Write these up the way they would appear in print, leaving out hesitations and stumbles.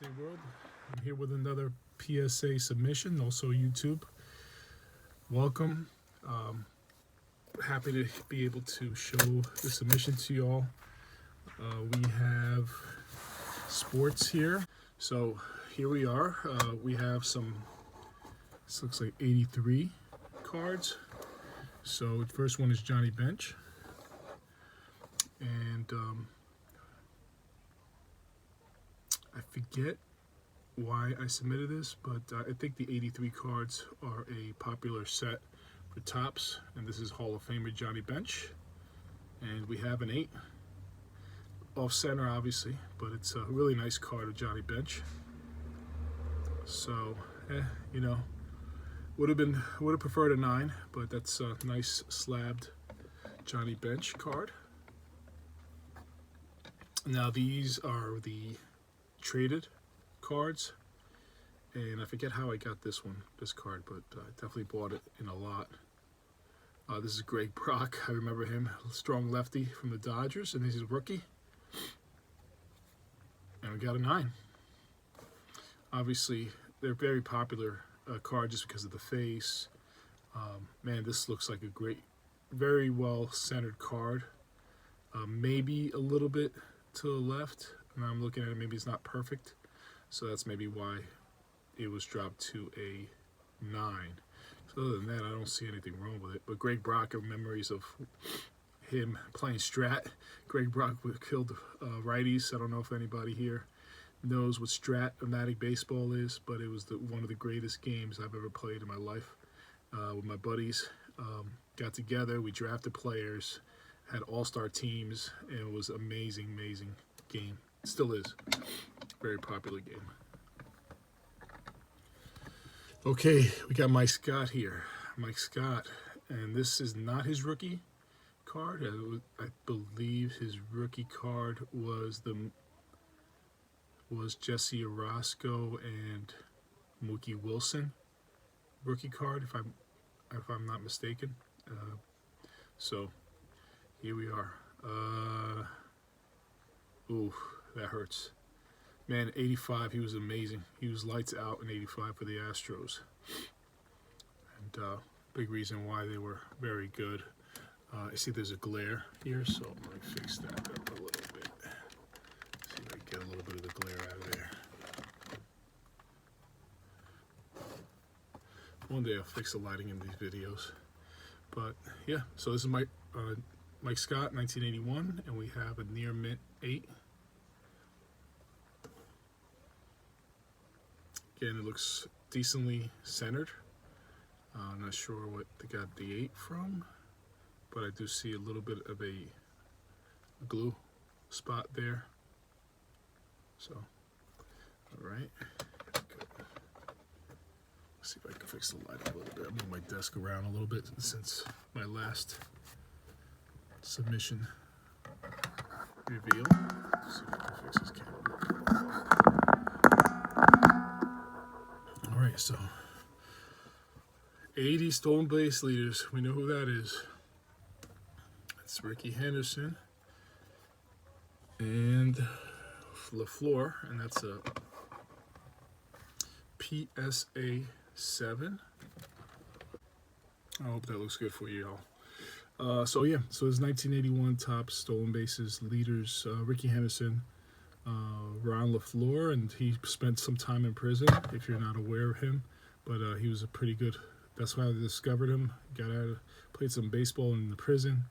PSA World. I'm here with another PSA submission, also YouTube. Welcome. Happy to be able to show the submission to y'all. We have sports here. So here we are. We have some, this looks like 83 cards. So the first one is Johnny Bench. And I forget why I submitted this, but I think the 83 cards are a popular set for Topps, and this is Hall of Famer Johnny Bench. And we have an 8 off center, obviously, but it's a really nice card of Johnny Bench. So, you know, would have preferred a 9, but that's a nice slabbed Johnny Bench card. Now these are the traded cards, and I forget how I got this card, but I definitely bought it in a lot. This is Greg Brock. I remember him, strong lefty from the Dodgers, and this is a rookie. And we got a 9. Obviously, they're very popular card just because of the face. Man, this looks like a great, very well centered card. Maybe a little bit to the left, and I'm looking at it, maybe it's not perfect, so that's maybe why it was dropped to a 9. So other than that, I don't see anything wrong with it. But Greg Brock, are memories of him playing Strat. Greg Brock killed righties. I don't know if anybody here knows what Strat-O-Matic baseball is, but it was one of the greatest games I've ever played in my life. With my buddies, got together, we drafted players, had all-star teams, and it was amazing game. It still is. Very popular game. Okay, we got Mike Scott here. Mike Scott, and this is not his rookie card. I believe his rookie card was Jesse Orosco and Mookie Wilson rookie card, if I'm not mistaken. So here we are. Ooh, that hurts. Man, 85, he was amazing. He was lights out in 85 for the Astros. And big reason why they were very good. I see there's a glare here, so I'm going to fix that up a little bit. See if I can get a little bit of the glare out of there. One day I'll fix the lighting in these videos. But yeah, so this is Mike Scott, 1981, and we have a near mint 8. Again, it looks decently centered. I'm not sure what they got the 8 from, but I do see a little bit of a glue spot there. So, all right. Let's see if I can fix the light a little bit. I'll move my desk around a little bit since my last submission reveal. Let's see if I can fix this camera. All right, so 80 stolen base leaders. We know who that is. It's Ricky Henderson and LaFleur, and that's a PSA 7. I hope that looks good for you all. So yeah, so it's 1981 Topps stolen bases leaders. Ricky Henderson, Ron LaFleur, and he spent some time in prison, if you're not aware of him. But he was a pretty good, that's why they discovered him. Got out, played some baseball in the prison,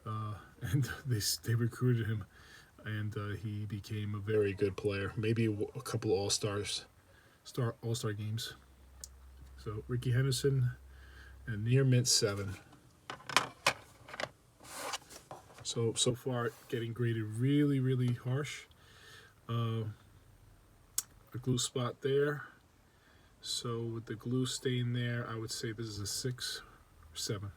and they recruited him, and he became a very good player. Maybe a couple of all-star games. So Ricky Henderson, and near mint 7. So far getting graded really harsh. A glue spot there. So with the glue stain there, I would say this is a 6 or 7.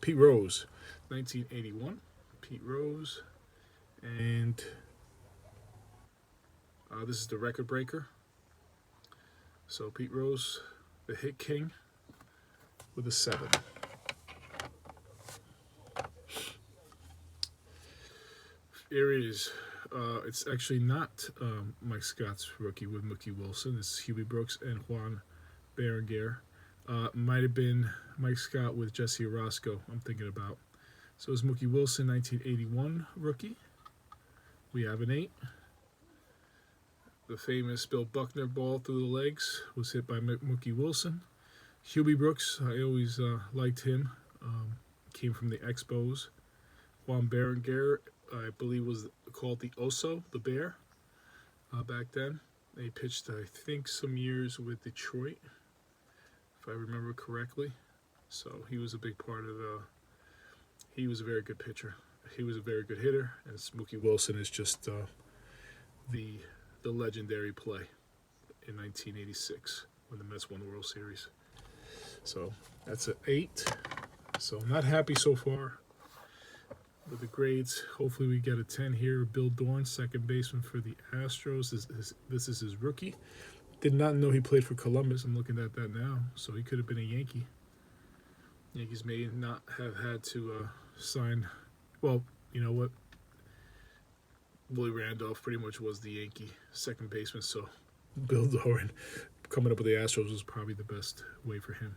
Pete Rose, 1981. Pete Rose, and this is the record breaker. So Pete Rose, the hit king, with a 7. Here is It's actually not Mike Scott's rookie with Mookie Wilson. It's Hubie Brooks and Juan Berenguer. Might have been Mike Scott with Jesse Orosco, I'm thinking about. So it's Mookie Wilson, 1981 rookie. We have an 8. The famous Bill Buckner ball through the legs was hit by Mookie Wilson. Hubie Brooks, I always liked him. Came from the Expos. Juan Berenguer, I believe, was called the Oso, the Bear, back then. They pitched, I think, some years with Detroit, if I remember correctly. So he was a big part of he was a very good pitcher. He was a very good hitter, and Mookie Wilson is just the legendary play in 1986 when the Mets won the World Series. So that's an 8. So I'm not happy so far with the grades. Hopefully we get a 10 here. Bill Dorn, second baseman for the Astros. This is his rookie. Did not know he played for Columbus. I'm looking at that now. So he could have been a Yankee. Yankees may not have had to sign. Well, you know what? Willie Randolph pretty much was the Yankee second baseman. So Bill Dorn coming up with the Astros was probably the best way for him.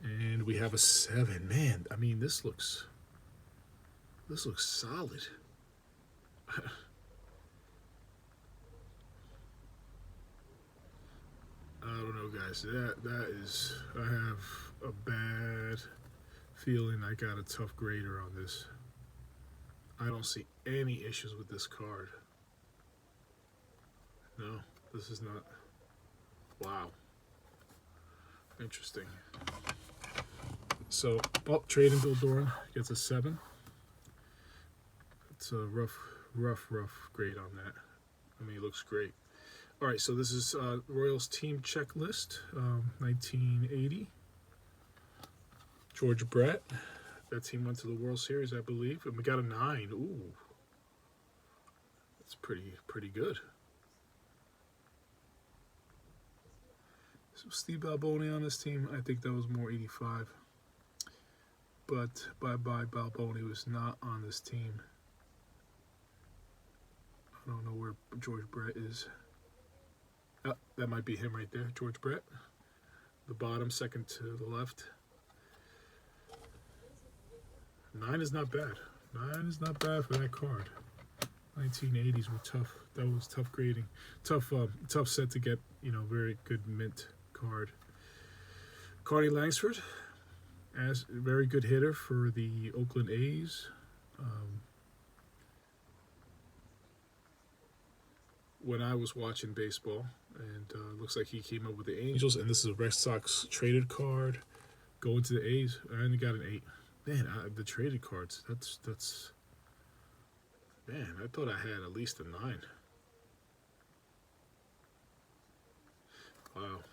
And we have a 7. Man, I mean, this looks solid. I don't know, guys. That is. I have a bad feeling I got a tough grader on this. I don't see any issues with this card. No, this is not. Wow. Interesting. So, trading Bill Dorn gets a 7. It's a rough grade on that. I mean, it looks great. All right, so this is Royals team checklist, 1980. George Brett. That team went to the World Series, I believe, and we got a 9. Ooh, that's pretty good. So Steve Balboni on this team, I think that was more 85. But bye Balboni was not on this team. I don't know where George Brett is. Oh, that might be him right there, George Brett. The bottom, second to the left. 9 is not bad. 9 is not bad for that card. 1980s were tough. That was tough grading. Tough set to get, very good mint card. Carney Langsford, as a very good hitter for the Oakland A's. When I was watching baseball, and looks like he came up with the Angels, and this is a Red Sox traded card going to the A's. I only got an 8. Man, the traded cards, that's man, I thought I had at least a 9. Wow.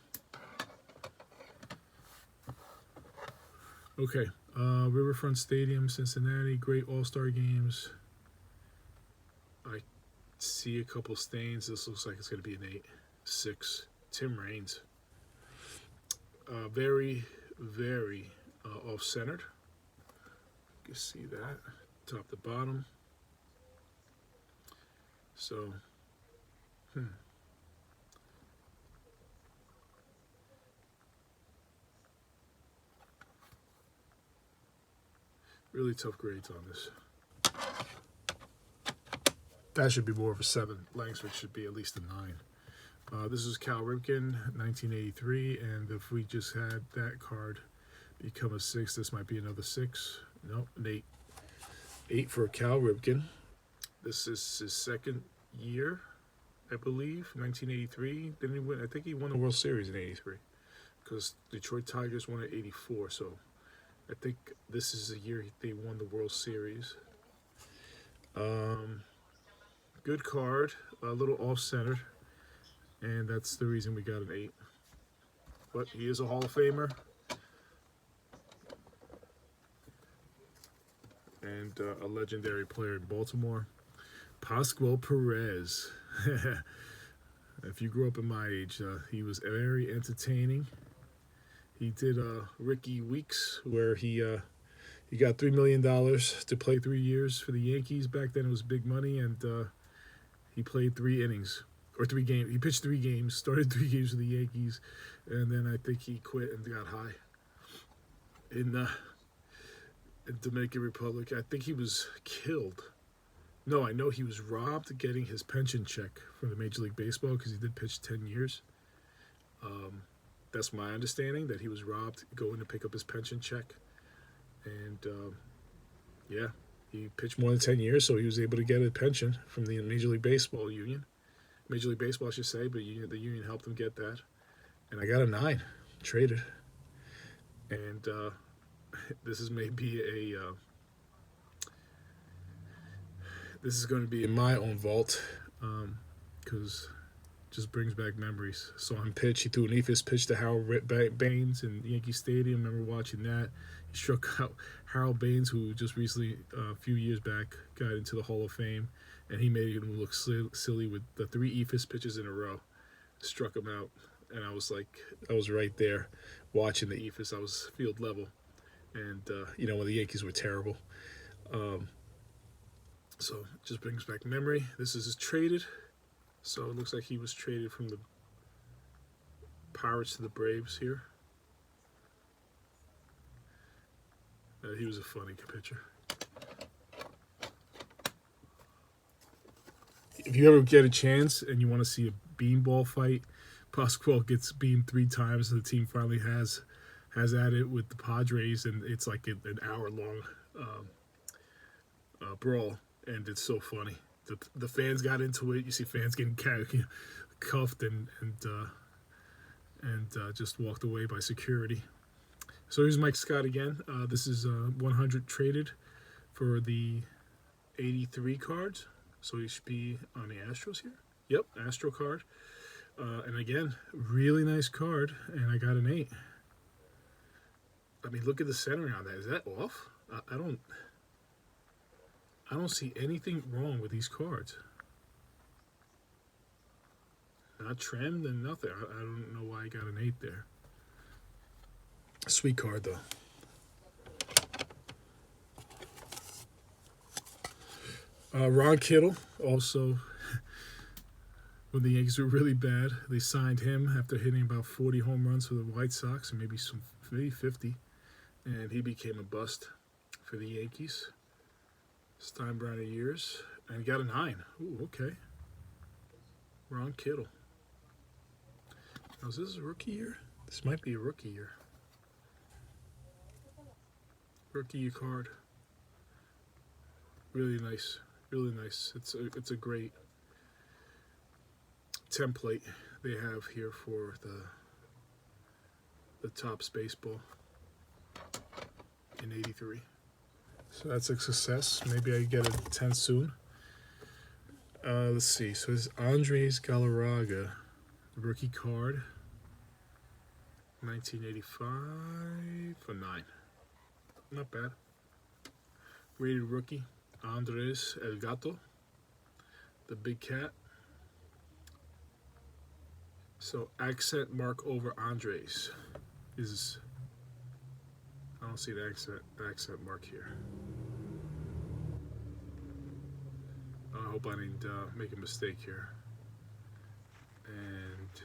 Okay, Riverfront Stadium, Cincinnati, great all-star games. I see a couple stains. This looks like it's going to be an 8. 6. Tim Raines. Very off-centered. You can see that top to bottom. So, really tough grades on this. That should be more of a 7. Langsford should be at least a 9. This is Cal Ripken, 1983, and if we just had that card become a 6, this might be another 6. Nope, an 8. 8 for Cal Ripken. This is his second year, I believe, 1983. Didn't he win? I think he won the World Series in 83 because Detroit Tigers won in 84. So I think this is the year they won the World Series. Good card, a little off-centered, and that's the reason we got an 8. But he is a Hall of Famer. And a legendary player in Baltimore. Pascual Perez. If you grew up in my age, he was very entertaining. He did Ricky Weeks, where he got $3 million to play 3 years for the Yankees. Back then it was big money, and He played 3 innings or 3 games. He pitched 3 games, started 3 games for the Yankees, and then I think he quit and got high in Dominican Republic. I think he was killed. No, I know he was robbed getting his pension check from the Major League Baseball because he did pitch 10 years. That's my understanding, that he was robbed going to pick up his pension check. And, yeah, he pitched more than 10 years, so he was able to get a pension from the Major League Baseball union. Major League Baseball, I should say, but the union helped him get that. And I got a 9, traded. And this is maybe this is going to be in my own vault because it just brings back memories. Saw him pitch. He threw an eephus pitch to Harold Baines in Yankee Stadium. I remember watching that. He struck out Harold Baines, who just recently, a few years back, got into the Hall of Fame, and he made him look silly with the 3 eephus pitches in a row. Struck him out, and I was right there watching the eephus. I was field level, and when the Yankees were terrible. So it just brings back memory. This is traded. So it looks like he was traded from the Pirates to the Braves here. He was a funny pitcher. If you ever get a chance and you want to see a beanball fight, Pascual gets beamed 3 times, and the team finally has at it with the Padres, and it's like an hour-long brawl. And it's so funny. The fans got into it. You see fans getting cuffed and just walked away by security. So here's Mike Scott again. This is 100 traded for the 83 cards. So he should be on the Astros here. Yep, Astro card. And again, really nice card. And I got an 8. I mean, look at the centering on that. Is that off? I don't see anything wrong with these cards. Not trimmed and nothing. I don't know why I got an 8 there. Sweet card, though. Ron Kittle, also, when the Yankees were really bad, they signed him after hitting about 40 home runs for the White Sox, and maybe 50, and he became a bust for the Yankees. Steinbrenner years, and got a 9. Ooh, okay. Ron Kittle. Now, is this a rookie year? This might be a rookie year. Rookie year card. Really nice. Really nice. It's a great template they have here for the Topps baseball in 83. So that's a success. Maybe I get a 10 soon. Let's see. So it's Andres Galarraga, rookie card, 1985 for 9. Not bad. Rated rookie, Andres El Gato, the big cat. So accent mark over Andres is. I don't see the accent mark here. I hope I didn't make a mistake here and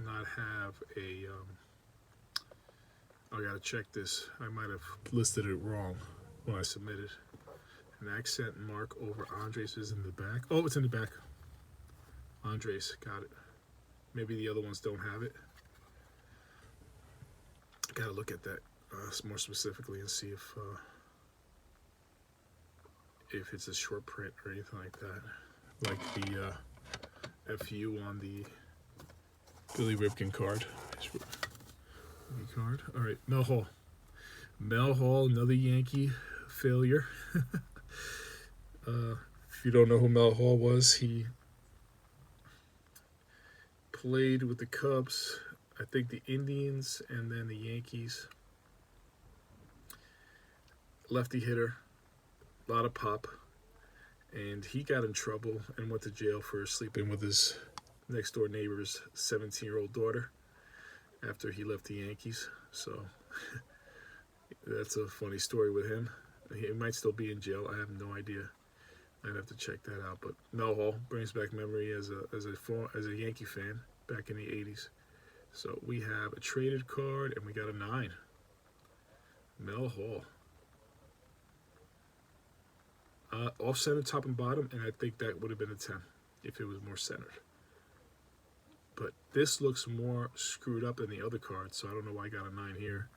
not have a. I gotta check this. I might have listed it wrong when I submitted. An accent mark over Andres is in the back. Oh, it's in the back. Andres, got it. Maybe the other ones don't have it. Gotta look at that more specifically and see if it's a short print or anything like that, like the FU on the Billy Ripken card. All right, Mel Hall. Mel Hall, another Yankee failure. If you don't know who Mel Hall was, he played with the Cubs, I think the Indians, and then the Yankees. Lefty hitter, a lot of pop, and he got in trouble and went to jail for sleeping with his next door neighbor's 17-year-old daughter after he left the Yankees. So that's a funny story with him. He might still be in jail. I have no idea. I'd have to check that out. But Mel Hall brings back memory as a Yankee fan back in the '80s. So we have a traded card, and we got a 9. Mel Hall. Off-center, top and bottom, and I think that would have been a 10 if it was more centered. But this looks more screwed up than the other card, so I don't know why I got a 9 here.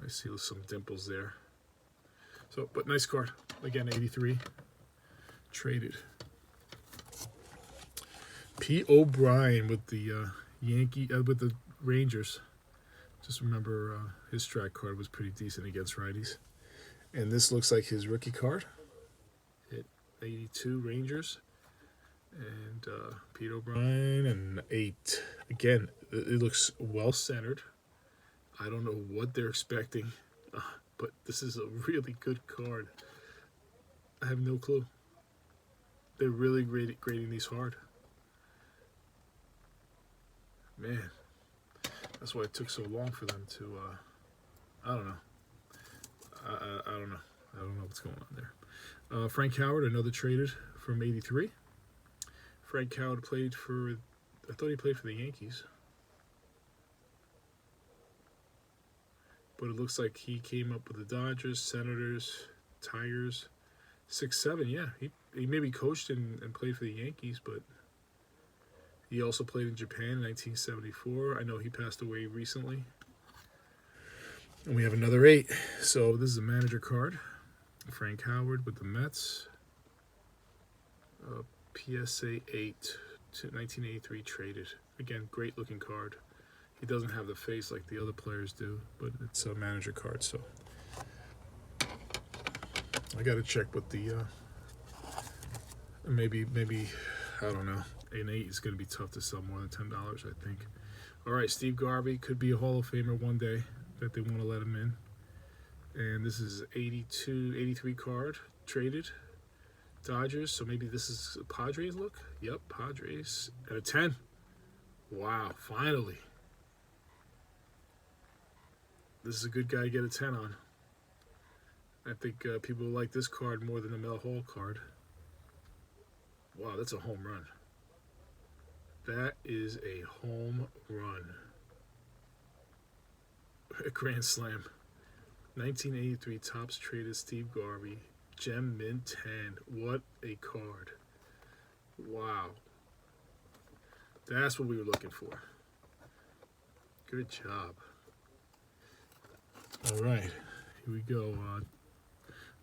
I see some dimples there. So, but nice card. Again, 83. Traded. P. O'Brien with the with the Rangers. Just remember his strike card was pretty decent against righties. And this looks like his rookie card. Hit 82 Rangers. And Pete O'Brien and 8. Again, it looks well centered. I don't know what they're expecting, but this is a really good card. I have no clue. They're really grading these hard. Man, that's why it took so long for them to, I don't know. I don't know. I don't know what's going on there. Frank Howard, another traded from 83. Frank Howard played for, I thought he played for the Yankees. But it looks like he came up with the Dodgers, Senators, Tigers. 6'7", yeah. He maybe coached and played for the Yankees, but he also played in Japan in 1974. I know he passed away recently. And we have another 8. So this is a manager card. Frank Howard with the Mets. PSA 8 to 1983 traded. Again, great looking card. He doesn't have the face like the other players do, but it's a manager card, so I got to check with the maybe I don't know. An 8 is going to be tough to sell more than $10, I think. All right, Steve Garvey could be a Hall of Famer one day that they want to let him in. And this is 83 card traded. Dodgers, so maybe this is a Padres look. Yep, Padres at a 10. Wow, finally. This is a good guy to get a 10 on. I think people like this card more than the Mel Hall card. Wow, that's a home run. That is a home run. A grand slam. 1983 Topps traded Steve Garvey. Gem Mint 10. What a card. Wow. That's what we were looking for. Good job. All right, here we go.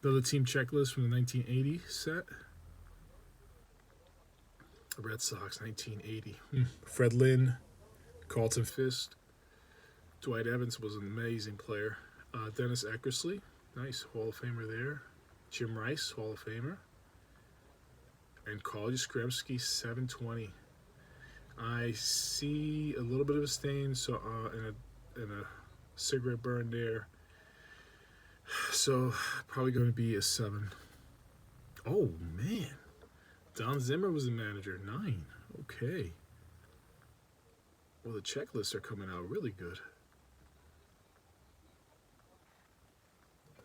Another team checklist from the 1980 set. Red Sox, 1980. Fred Lynn, Carlton Fisk. Dwight Evans was an amazing player. Dennis Eckersley, nice Hall of Famer there. Jim Rice, Hall of Famer. And Carl Yastrzemski, 720. I see a little bit of a stain, so in a cigarette burn there. So probably going to be a 7. Oh man, Don Zimmer was the manager. 9. Okay. Well, the checklists are coming out really good.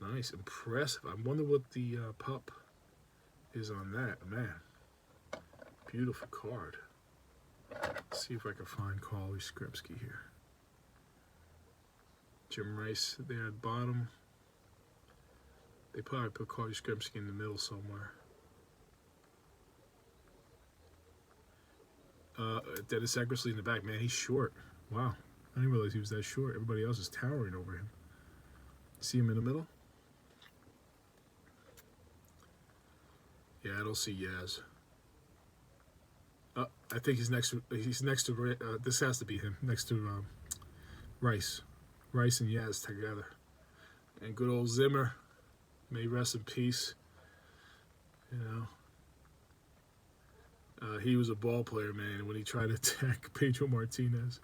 Nice, impressive. I wonder what the pop is on that. Man, beautiful card. Let's see if I can find Carl Yastrzemski here. Jim Rice there at the bottom. They probably put Carl Yastrzemski in the middle somewhere. Dennis Eckersley in the back. Man, he's short. Wow. I didn't realize he was that short. Everybody else is towering over him. See him in the middle? Yeah, I don't see Yaz. I think he's next to this has to be him, next to Rice. Rice and Yaz together. And good old Zimmer, may rest in peace. You know, he was a ball player, man. When he tried to attack Pedro Martinez,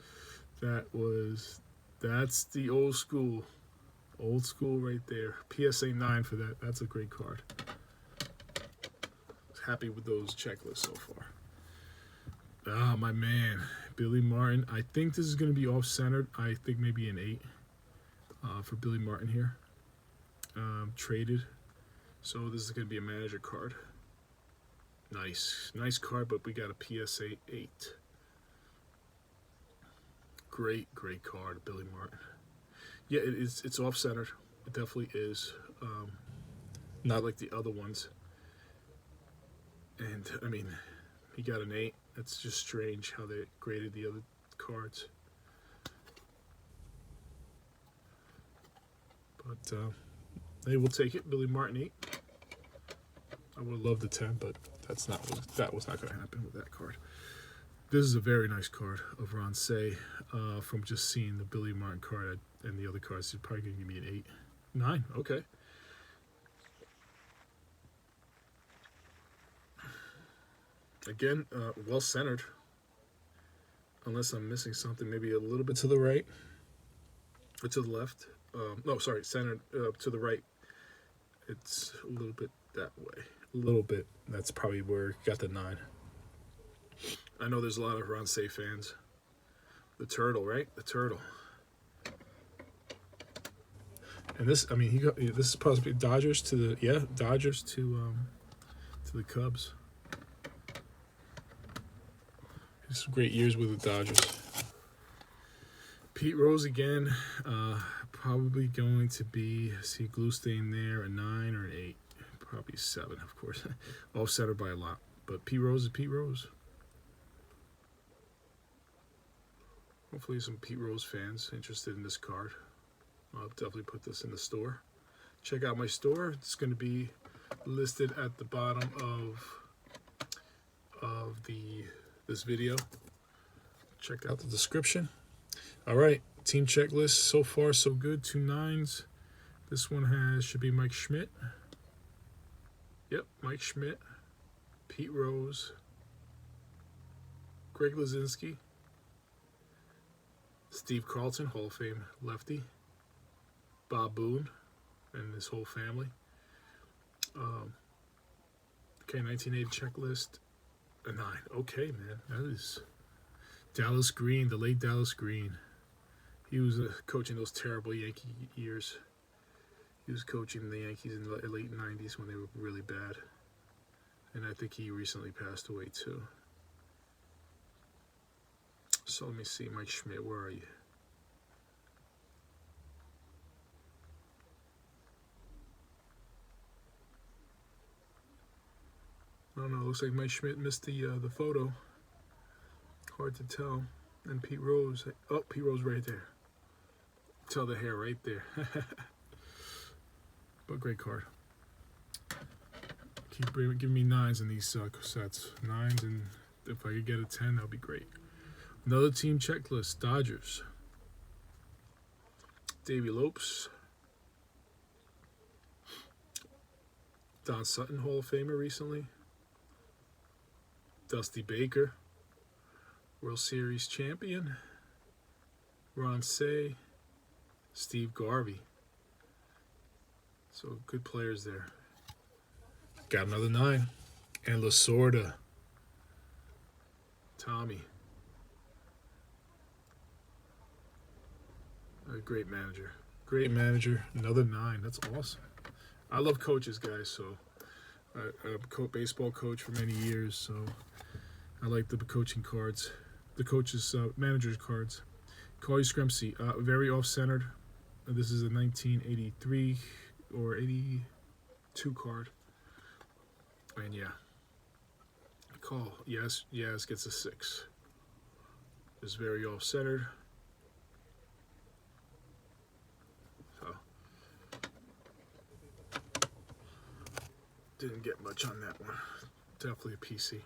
that's the old school right there. PSA 9 for that. That's a great card. Happy with those checklists so far. Ah, my man, Billy Martin. I think this is going to be off-centered. I think maybe an 8 for Billy Martin here. Traded. So this is going to be a manager card. Nice card, but we got a PSA 8. Great card, Billy Martin. Yeah, it's off-centered. It definitely is. Not like the other ones. And, I mean, he got an 8. That's just strange how they graded the other cards. But, they will take it. Billy Martin 8. I would have loved the 10, but that was not going to happen with that card. This is a very nice card of Ron Say. From just seeing the Billy Martin card and the other cards, he's probably going to give me an 8. 9, okay. Again, well centered. Unless I'm missing something, maybe a little bit to the right or to the left. No, sorry, centered to the right. It's a little bit that way. A little bit. That's probably where it got the 9. I know there's a lot of Ron Say fans. The turtle, right? The turtle. And this, I mean, this is possibly Dodgers to the Cubs. Some great years with the Dodgers. Pete Rose again, probably going to be, see glue stain there, a 9 or an 8. Probably 7, of course. Off-centered by a lot. But Pete Rose is Pete Rose. Hopefully some Pete Rose fans interested in this card. I'll definitely put this in the store. Check out my store. It's going to be listed at the bottom of this video. Check out the description. All right, team checklist. So far, so good. 2 9s. This one should be Mike Schmidt. Yep, Mike Schmidt. Pete Rose. Greg Lazinski. Steve Carlton, Hall of Fame lefty. Bob Boone and his whole family. Okay, 1980 checklist. A 9. Okay, man. That is Dallas Green, the late Dallas Green. He was coaching those terrible Yankee years. He was coaching the Yankees in the late 90s when they were really bad. And I think he recently passed away too. So let me see, Mike Schmidt, where are you? I don't know, looks like Mike Schmidt missed the photo. Hard to tell. And Pete Rose, oh, Pete Rose right there. Tell the hair right there. But great card. Keep giving me 9s in these sets. 9s, and if I could get a 10, that would be great. Another team checklist, Dodgers. Davey Lopes. Don Sutton, Hall of Famer recently. Dusty Baker, World Series champion. Ron Say. Steve Garvey. So good players there. Got another 9. And Lasorda. Tommy. A great manager. Great manager. Another 9. That's awesome. I love coaches, guys. So I'm a baseball coach for many years. So I like the coaching cards. The coaches, managers cards. Corey Scrempsey. Very off-centered. This is a 1983 or 82 card. And yeah. Call. Yes gets a 6. It's very off-centered. So didn't get much on that one. Definitely a PC.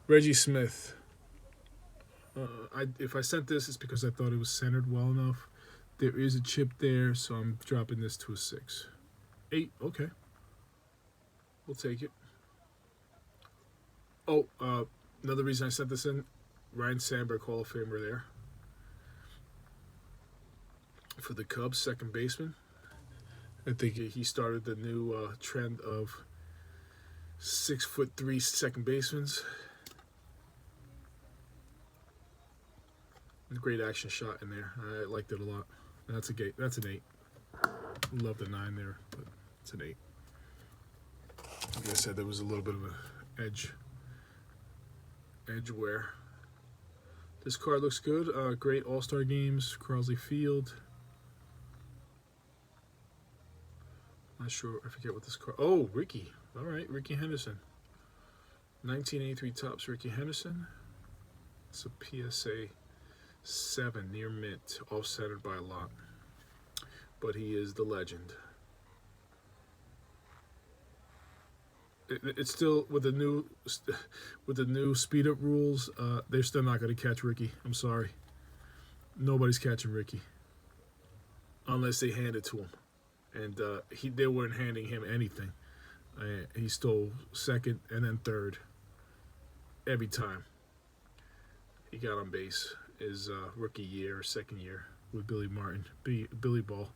Reggie Smith. If I sent this, it's because I thought it was centered well enough. There is a chip there, so I'm dropping this to a 6. 8, okay. We'll take it. Oh, another reason I sent this in, Ryan Sandberg, Hall of Famer there. For the Cubs, second baseman. I think he started the new trend of 6'3" second basemen. Great action shot in there. I liked it a lot. That's an 8. Love the 9 there, but it's an 8. Like I said, there was a little bit of edge wear. This card looks good. Great All-Star games, Crosley Field. Not sure. I forget what this card. Oh, Ricky. All right, Ricky Henderson. 1983 Topps Ricky Henderson. It's a PSA 7 near mint, off-centered by a lot. But he is the legend. It's still with the new speed up rules. They're still not going to catch Ricky. I'm sorry. Nobody's catching Ricky unless they hand it to him, and they weren't handing him anything. He stole second and then third every time he got on base. His rookie year, second year with Billy Martin, Billy Ball,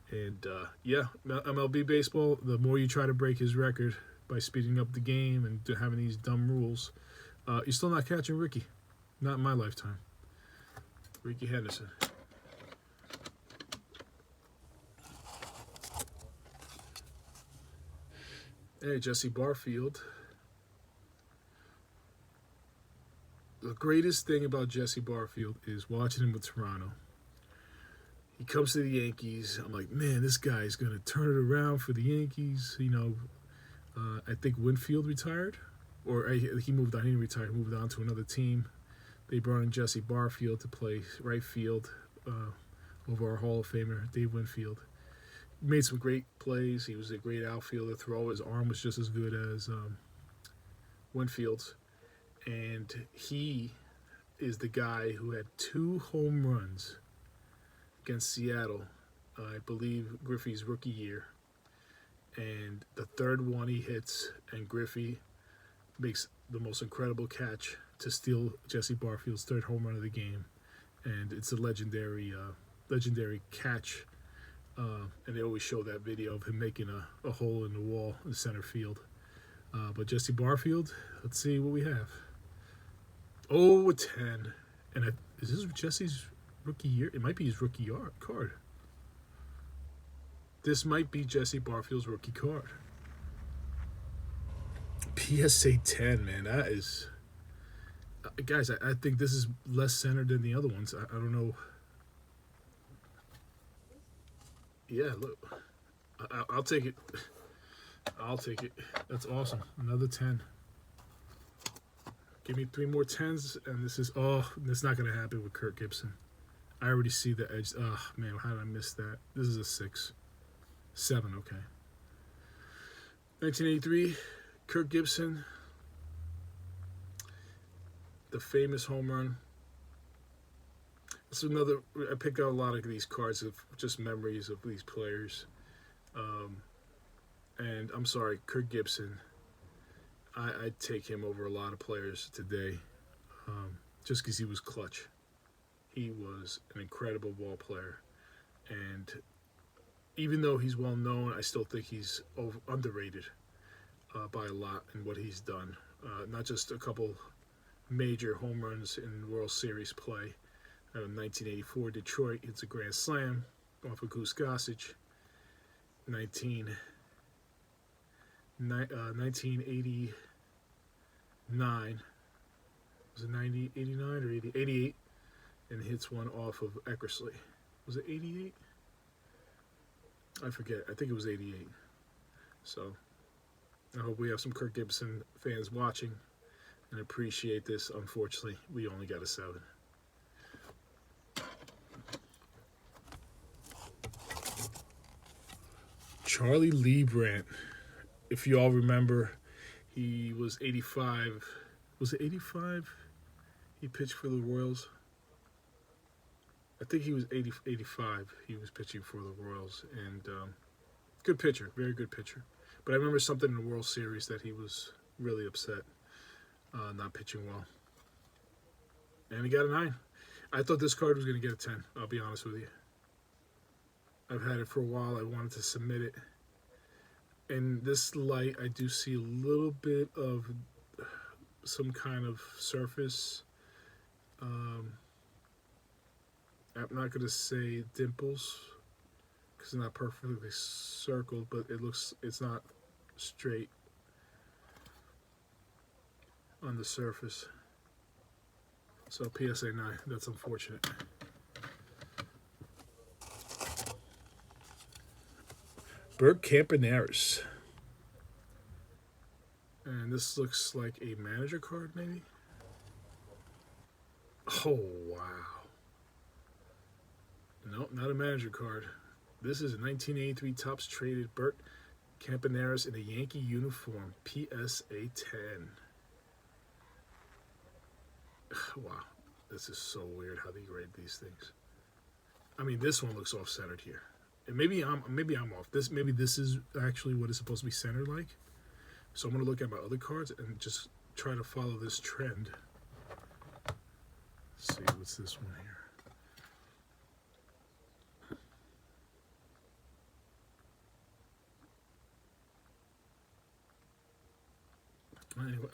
and yeah, MLB baseball. The more you try to break his record by speeding up the game and having these dumb rules, you're still not catching Ricky. Not in my lifetime. Ricky Henderson. Hey, Jesse Barfield. The greatest thing about Jesse Barfield is watching him with Toronto. He comes to the Yankees. I'm like, man, this guy is going to turn it around for the Yankees. You know, I think Winfield retired, or he moved on. He didn't retire. He moved on to another team. They brought in Jesse Barfield to play right field over our Hall of Famer, Dave Winfield. Made some great plays. He was a great outfielder. Throw. His arm was just as good as Winfield's. And he is the guy who had 2 home runs against Seattle, I believe Griffey's rookie year. And the third one he hits, and Griffey makes the most incredible catch to steal Jesse Barfield's 3rd home run of the game. And it's a legendary catch. And they always show that video of him making a hole in the wall in center field. But Jesse Barfield, let's see what we have. Oh, a 10. And is this Jesse's rookie year? It might be his rookie card. This might be Jesse Barfield's rookie card. PSA 10, man. That is... guys, I think this is less centered than the other ones. I don't know. Yeah, look. I'll take it. I'll take it. That's awesome. Another 10. Give me 3 more 10s, and this is... oh, that's not going to happen with Kirk Gibson. I already see the edge. Oh, man, how did I miss that? This is a 6. 7, okay. 1983, Kirk Gibson. The famous home run. This is another... I picked out a lot of these cards of just memories of these players. And I'm sorry, Kirk Gibson... I'd take him over a lot of players today, just because he was clutch. He was an incredible ball player, and even though he's well known, I still think he's underrated by a lot in what he's done. Not just a couple major home runs in World Series play. 1984 Detroit hits a grand slam off of Goose Gossage. 1989, was it 89 or 80? 88, and hits one off of Eckersley. Was it 88? I forget. I think it was 88. So I hope we have some Kirk Gibson fans watching and appreciate this. Unfortunately, we only got a 7. Charlie Leibrandt. If you all remember, he was 85. Was it 85? He pitched for the Royals. I think he was 85. He was pitching for the Royals. And good pitcher. Very good pitcher. But I remember something in the World Series that he was really upset not pitching well. And he got a 9. I thought this card was going to get a 10. I'll be honest with you. I've had it for a while. I wanted to submit it. In this light, I do see a little bit of some kind of surface. I'm not going to say dimples because it's not perfectly circled, but it's not straight. on the surface. So PSA 9, that's unfortunate. Bert Campaneris. And this looks like a manager card, maybe? Oh, wow. Nope, not a manager card. This is a 1983 Topps traded Bert Campaneris in a Yankee uniform, PSA 10. Wow, this is so weird how they grade these things. I mean, this one looks off-centered here. And maybe I'm off. Maybe this is actually what it's supposed to be centered like. So I'm going to look at my other cards and just try to follow this trend. Let's see, what's this one here? Anyway,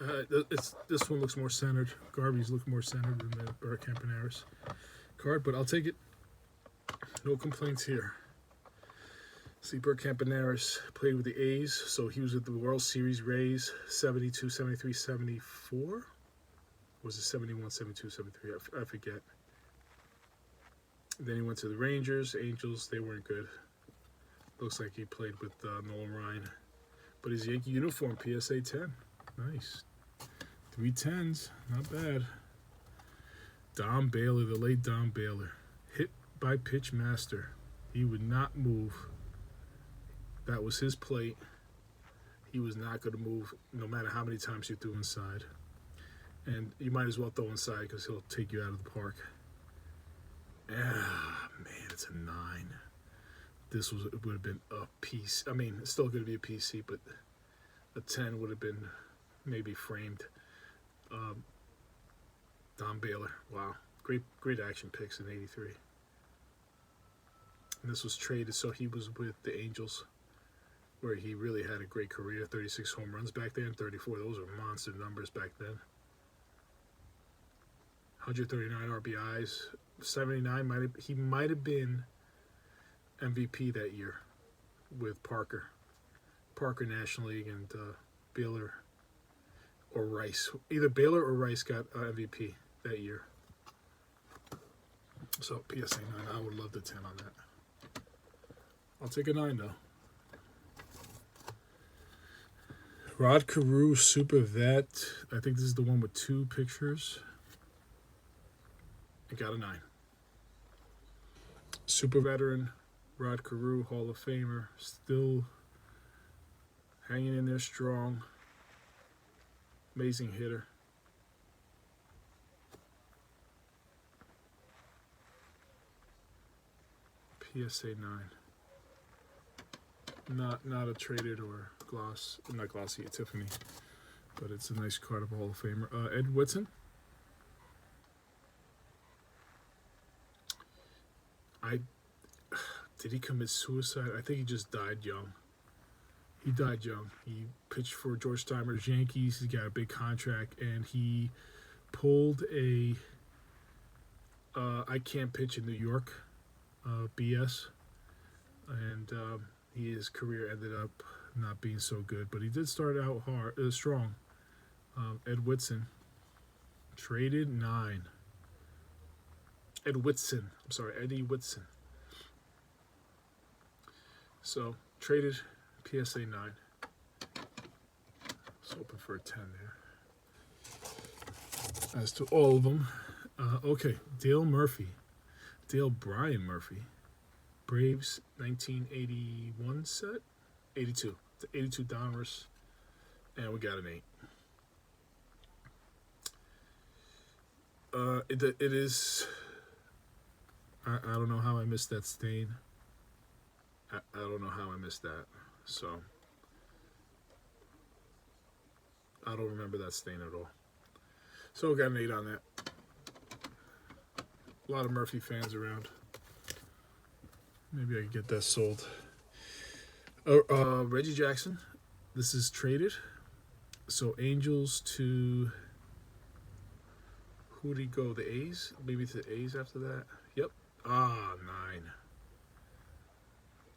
this one looks more centered. Garvey's look more centered than the Bert Campaneris card, but I'll take it. No complaints here. See, Bert Campaneris played with the A's, so he was at the World Series Rays, 72, 73, 74? Was it 71, 72, 73? I forget. Then he went to the Rangers, Angels. They weren't good. Looks like he played with Nolan Ryan. But his Yankee uniform, PSA 10. Nice. 3 10s. Not bad. Don Baylor, the late Don Baylor. Hit by pitch master. He would not move. That was his plate. He was not going to move no matter how many times you threw inside. And you might as well throw inside because he'll take you out of the park. Ah, man, it's a 9. This would have been a piece. I mean, it's still going to be a PC, but a 10 would have been maybe framed. Don Baylor, wow, great action picks in '83. And this was traded, so he was with the Angels, where he really had a great career. 36 home runs back then, 34. Those are monster numbers back then. 139 RBIs, 79. He might have been MVP that year with Parker National League, and Baylor or Rice. Either Baylor or Rice got MVP that year. So PSA 9, I would love the 10 on that. I'll take a 9 though. Rod Carew Super Vet. I think this is the one with 2 pictures. I got a 9. Super veteran, Rod Carew, Hall of Famer, still hanging in there strong. Amazing hitter. PSA 9. Not a traded or gloss, not glossy, a Tiffany, but it's a nice card of a Hall of Famer. Ed Whitson. Did he commit suicide? I think he just died young. He died young. He pitched for George Steiner's Yankees. He got a big contract, and he pulled a I can't pitch in New York BS, and his career ended up not being so good. But he did start out strong. Ed Whitson, traded 9. Eddie Whitson. So, traded PSA 9. Let's hoping for a 10 there. As to all of them. Okay, Dale Brian Murphy. Braves 1981 set? 82. The 82 Donruss. And we got an 8. It is... I don't know how I missed that stain. I don't know how I missed that. So, I don't remember that stain at all. So, we got an 8 on that. A lot of Murphy fans around. Maybe I can get that sold. Reggie Jackson. This is traded. So, Angels to... Who did he go? The A's? Maybe to the A's after that? Yep. 9.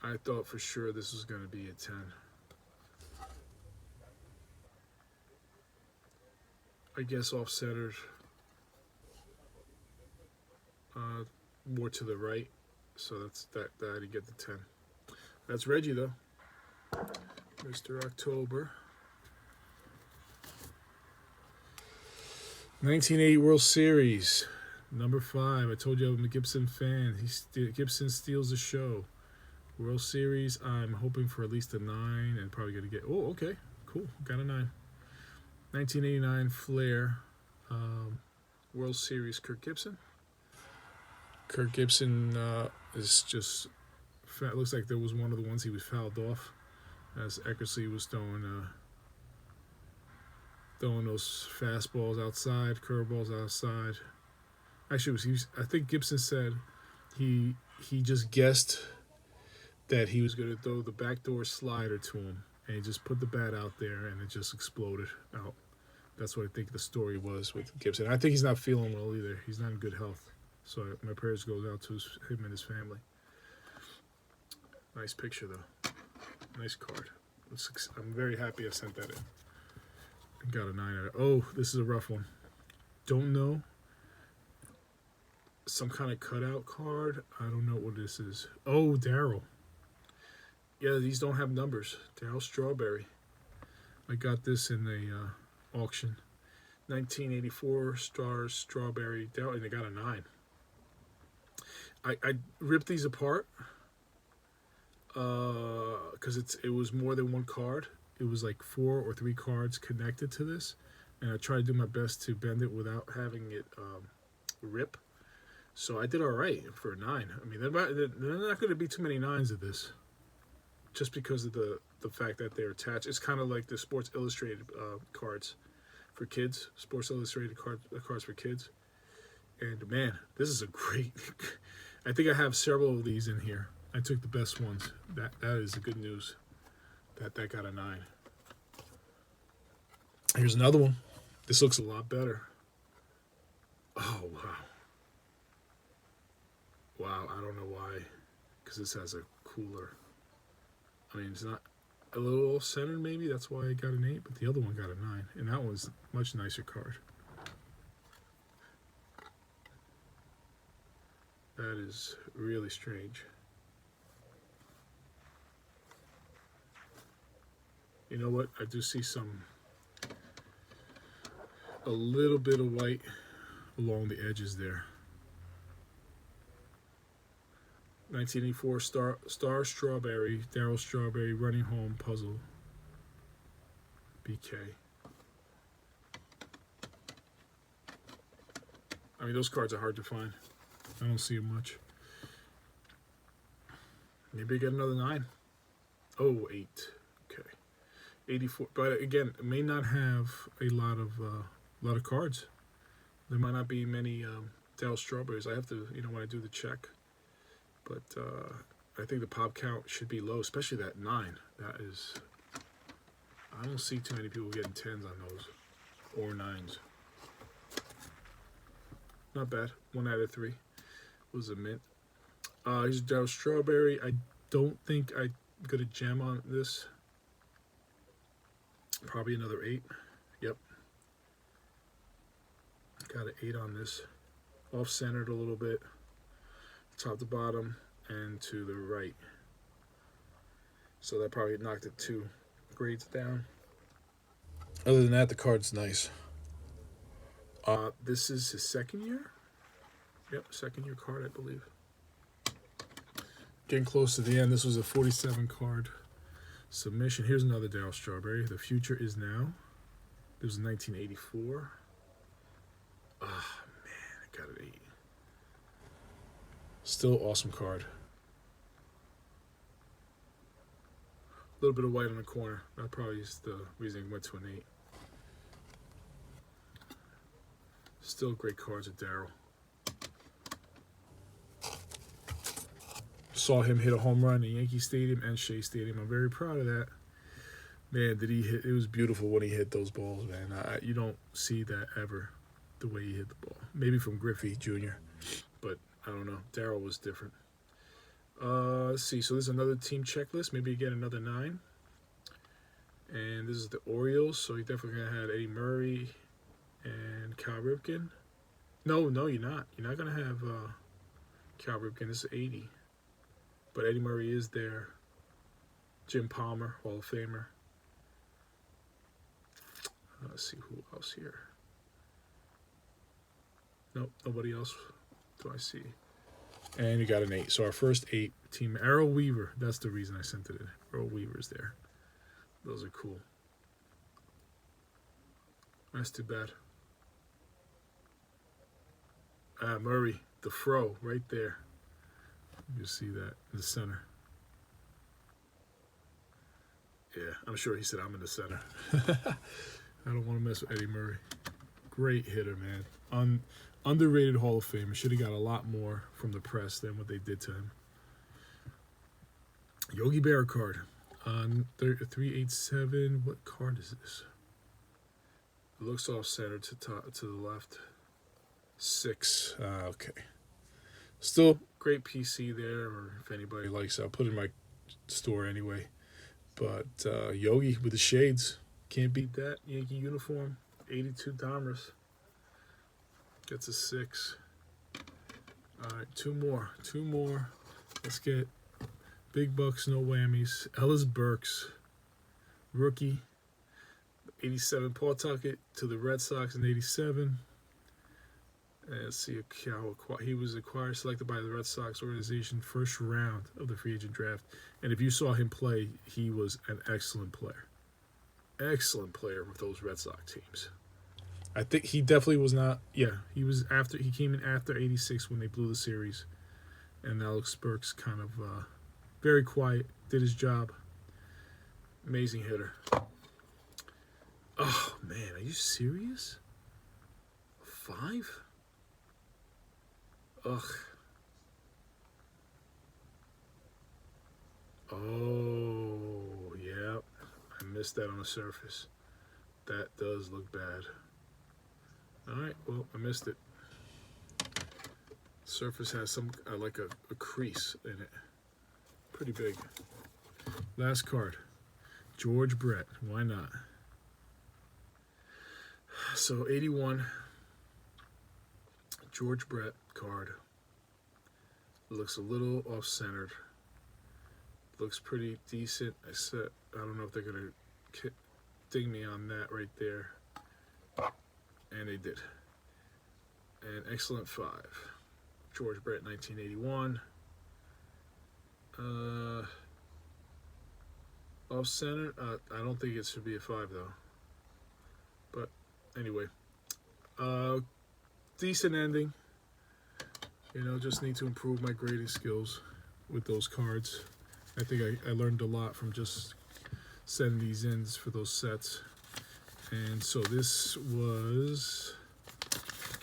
I thought for sure this was going to be a 10. I guess off-centered, more to the right. So that's that. That you get the 10. That's Reggie though, Mr. October. 1980 World Series, number 5. I told you I'm a Gibson fan. Gibson steals the show. World Series, I'm hoping for at least a 9 and probably going to get... Oh, okay. Cool. Got a 9. 1989 Flair. World Series, Kirk Gibson. Kirk Gibson is just... It looks like there was one of the ones he was fouled off as Eckersley was throwing those fastballs outside, curveballs outside. Actually, I think Gibson said he just guessed that he was going to throw the backdoor slider to him, and he just put the bat out there, and it just exploded out. That's what I think the story was with Gibson. I think he's not feeling well either. He's not in good health. So my prayers goes out to him and his family. Nice picture, though. Nice card. I'm very happy I sent that in. I got a 9 out of it. Oh, this is a rough one. Don't know. Some kind of cutout card. I don't know what this is. Oh, Darryl. Yeah, these don't have numbers. Darryl Strawberry. I got this in the auction. 1984 Stars Strawberry Darryl, and they got a 9. I ripped these apart because it was more than one card. It was like 4 or 3 cards connected to this, and I tried to do my best to bend it without having it rip. So I did all right for a 9. I mean, they're not going to be too many 9s of this, just because of the fact that they're attached. It's kind of like the Sports Illustrated cards for kids, Sports Illustrated cards for kids. And man, this is a great. I think I have several of these in here. I took the best ones. That is the good news. That got a 9. Here's another one. This looks a lot better. Oh wow. Wow, I don't know why, because this has a cooler. I mean, it's not a little off-centered maybe. That's why I got an 8, but the other one got a 9, and that one's a much nicer card. That is really strange. You know what? I do see a little bit of white along the edges there. 1984 Star Strawberry, Darryl Strawberry, Running Home Puzzle, BK. I mean, those cards are hard to find. I don't see them much. Maybe I get another 9. Oh, 8. Okay. 84. But again, it may not have a lot of cards. There might not be many Darryl Strawberries. I have to, when I do the check. But I think the pop count should be low, especially that 9. That is, I don't see too many people getting 10s on those, or 9s. Not bad. 1 out of 3 was a mint. Here's Darryl Strawberry. I don't think I'm going to jam on this. Probably another 8. Yep. Got an 8 on this. Off-centered a little bit. Top to bottom and to the right. So that probably knocked it 2 grades down. Other than that, the card's nice. This is his 2nd year. Yep, 2nd year card, I believe. Getting close to the end. This was a 47 card submission. Here's another Darryl Strawberry. The Future Is Now. This was 1984. Ah, man, I got an 8. Still awesome card. A little bit of white on the corner. That probably is the reason it went to an 8. Still great cards with Darryl. Saw him hit a home run in Yankee Stadium and Shea Stadium. I'm very proud of that. Man, did he hit? It was beautiful when he hit those balls, man. You don't see that ever, the way he hit the ball. Maybe from Griffey Jr., but I don't know. Darryl was different. Let's see. So there's another team checklist. Maybe you get another 9. And this is the Orioles. So he definitely had Eddie Murray And Cal Ripken. No, you're not. You're not going to have Cal Ripken. This is 80. But Eddie Murray is there. Jim Palmer, Hall of Famer. Let's see who else here. Nope, nobody else do I see. And you got an 8. So our first 8 team. Errol Weaver. That's the reason I sent it in. Errol Weaver's there. Those are cool. That's too bad. Murray, the fro, right there. You see that in the center. Yeah, I'm sure he said I'm in the center. I don't want to mess with Eddie Murray. Great hitter, man. Underrated Hall of Famer. Should have got a lot more from the press than what they did to him. Yogi Berra card. 387. What card is this? It looks off center to the left. 6. Okay. Still great PC there, or if anybody likes it, I'll put it in my store anyway. But Yogi with the shades. Can't beat that. Yankee uniform. 82 Domers. Gets a 6. All right, 2 more. 2 more. Let's get big bucks, no whammies. Ellis Burks. Rookie. 87 Paul Tuckett to the Red Sox in 87. And let's see how he was selected by the Red Sox organization first round of the free agent draft. And if you saw him play, he was an excellent player. Excellent player with those Red Sox teams. I think he definitely was not. Yeah, he came in after 86 when they blew the series. And Alex Burks kind of very quiet, did his job. Amazing hitter. Oh, man, are you serious? 5? Ugh. Oh, yeah. I missed that on the surface. That does look bad. All right, well, I missed it. Surface has some, like a crease in it. Pretty big. Last card. George Brett. Why not? So, 81. George Brett card. Looks a little off-centered. Looks pretty decent. I don't know if they're going to ding me on that right there. And they did. An excellent 5. George Brett, 1981. Off-center. I don't think it should be a 5, though. But anyway. Decent ending. You know, just need to improve my grading skills with those cards. I think I learned a lot from just sending these in for those sets. And so this was,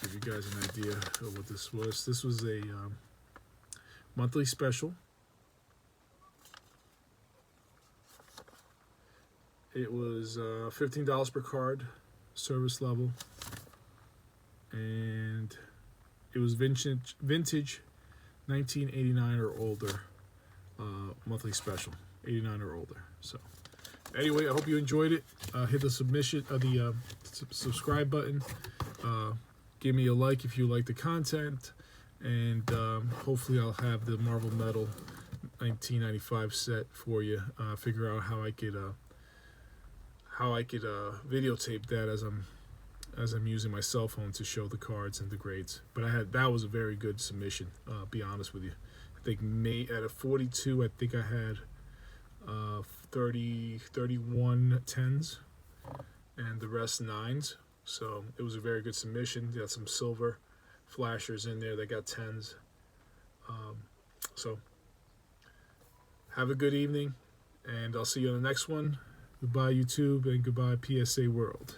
give you guys an idea of what this was. This was a monthly special. It was $15 per card, service level. And it was vintage 1989 or older, monthly special, 89 or older. So anyway, I hope you enjoyed it. Hit the subscribe button. Give me a like if you like the content, and hopefully I'll have the Marvel Metal 1995 set for you. Figure out how I could videotape that as I'm using my cell phone to show the cards and the grades. But that was a very good submission, be honest with you. I think at a 42, I think I had 31 10s and the rest 9s. So it was a very good submission. Got some silver flashers in there that got 10s. So have a good evening, and I'll see you on the next one. Goodbye, YouTube, and goodbye, PSA World.